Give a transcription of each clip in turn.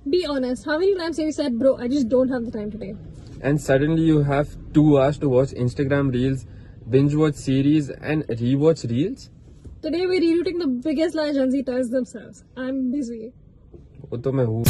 Be honest, how many times have you said, bro, I just don't have the time today? And suddenly you have 2 hours to watch Instagram reels, binge watch series and rewatch reels? Today we're rerouting the biggest lie Gen Z tells themselves. I'm busy. वो तो मैं हूँ.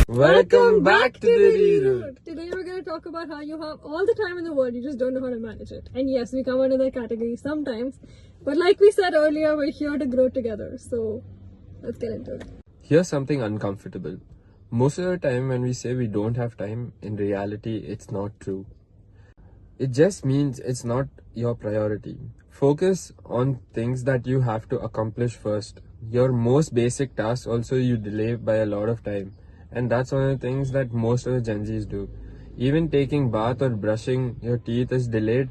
Welcome back to the Reroute. Today we're going to talk about how you have all the time in the world, you just don't know how to manage it. And yes, we come under that category sometimes. But like we said earlier, we're here to grow together. So let's get into it. Here's something uncomfortable. Most of the time when we say we don't have time, in reality, it's not true. It just means it's not your priority. Focus on things that you have to accomplish first. Your most basic tasks also you delay by a lot of time. And that's one of the things that most of the Gen Zs do. Even taking bath or brushing your teeth is delayed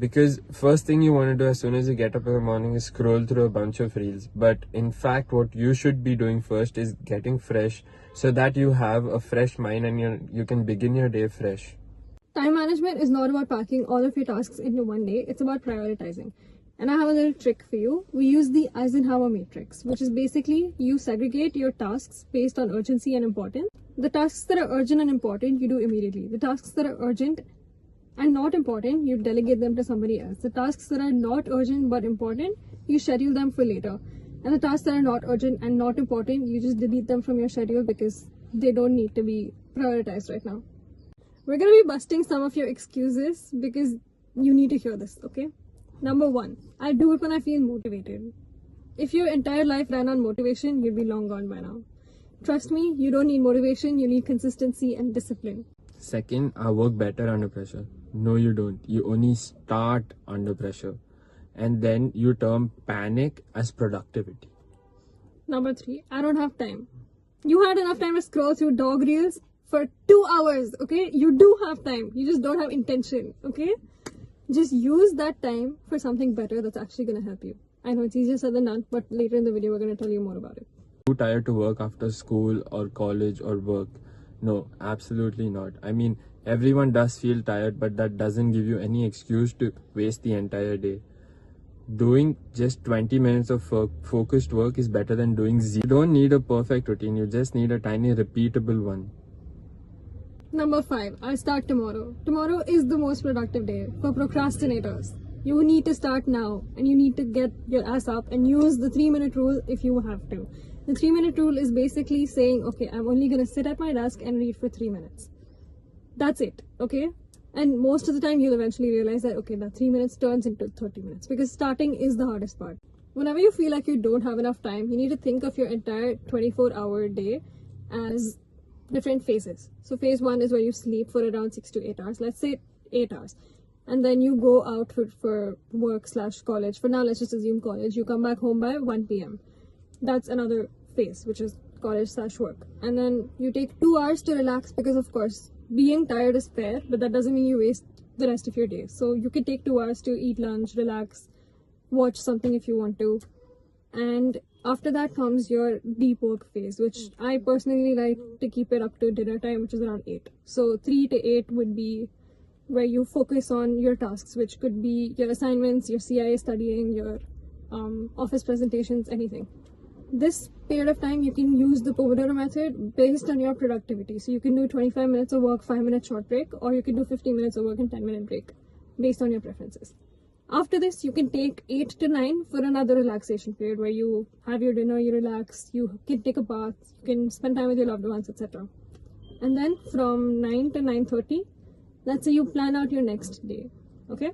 because first thing you want to do as soon as you get up in the morning is scroll through a bunch of reels. But in fact, what you should be doing first is getting fresh so that you have a fresh mind and you can begin your day fresh. Time management is not about packing all of your tasks into one day. It's about prioritizing. And I have a little trick for you. We use the Eisenhower matrix, which is basically you segregate your tasks based on urgency and importance. The tasks that are urgent and important, you do immediately. The tasks that are urgent and not important, you delegate them to somebody else. The tasks that are not urgent but important, you schedule them for later. And the tasks that are not urgent and not important, you just delete them from your schedule because they don't need to be prioritized right now. We're going to be busting some of your excuses because you need to hear this, okay? Number 1, I do it when I feel motivated. If your entire life ran on motivation, you'd be long gone by now. Trust me, you don't need motivation, you need consistency and discipline. Second, I work better under pressure. No, you don't. You only start under pressure. And then you term panic as productivity. Number 3, I don't have time. You had enough time to scroll through dog reels for 2 hours, okay? You do have time. You just don't have intention, okay? Just use that time for something better that's actually going to help you. I know it's easier said than done, but later in the video, we're going to tell you more about it. Too tired to work after school or college or work? No, absolutely not. I mean, everyone does feel tired, but that doesn't give you any excuse to waste the entire day. Doing just 20 minutes of focused work is better than doing zero. You don't need a perfect routine, you just need a tiny repeatable one. Number 5, I'll start tomorrow. Tomorrow is the most productive day for procrastinators. You need to start now and you need to get your ass up and use the 3-minute rule if you have to. The 3-minute rule is basically saying, okay, I'm only going to sit at my desk and read for 3 minutes. That's it, okay? And most of the time you'll eventually realize that, okay, that 3 minutes turns into 30 minutes because starting is the hardest part. Whenever you feel like you don't have enough time, you need to think of your entire 24-hour day as different phases. So phase 1 is where you sleep for around 6 to 8 hours. Let's say 8 hours. And then you go out for work/college. For now, let's just assume college. You come back home by 1 p.m. That's another phase, which is college/work. And then you take 2 hours to relax because, of course, being tired is fair, but that doesn't mean you waste the rest of your day. So you can take 2 hours to eat lunch, relax, watch something if you want to. And after that comes your deep work phase, which I personally like to keep it up to dinner time, which is around 8. So 3 to 8 would be where you focus on your tasks, which could be your assignments, your CIA studying, your office presentations, anything. This period of time, you can use the Pomodoro method based on your productivity. So you can do 25 minutes of work, 5-minute short break, or you can do 15 minutes of work and 10-minute break based on your preferences. After this, you can take 8 to 9 for another relaxation period where you have your dinner, you relax, you can take a bath, you can spend time with your loved ones, etc. And then from 9 to 9:30, let's say you plan out your next day, okay?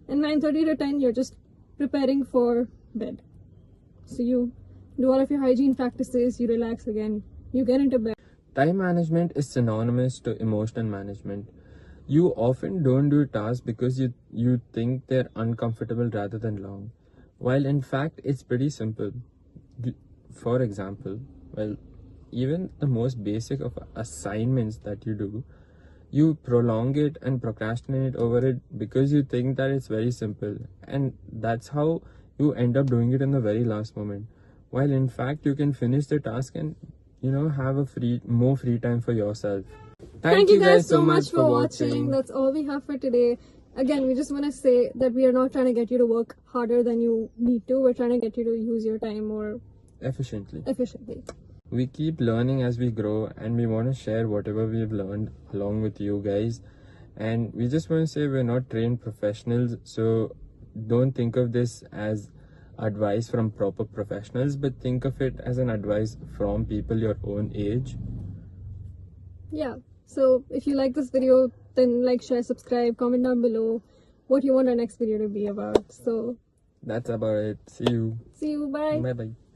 And 9:30 to 10, you're just preparing for bed. So you do all of your hygiene practices, you relax again, you get into bed. Time management is synonymous to emotional management. You often don't do tasks because you think they're uncomfortable rather than long, while in fact it's pretty simple. For example, even the most basic of assignments that you do, you prolong it and procrastinate over it because you think that it's very simple, and that's how you end up doing it in the very last moment, while in fact you can finish the task and have more free time for yourself. Thank you guys so much for watching. That's all we have for today. again, we just want to say that we are not trying to get you to work harder than you need to. We're trying to get you to use your time more efficiently. We keep learning as we grow, and we want to share whatever we've learned along with you guys. And we just want to say we're not trained professionals, so don't think of this as advice from proper professionals, but think of it as an advice from people your own age. Yeah. So if you like this video, then like, share, subscribe, comment down below what you want our next video to be about. So that's about it. See you. Bye. Bye.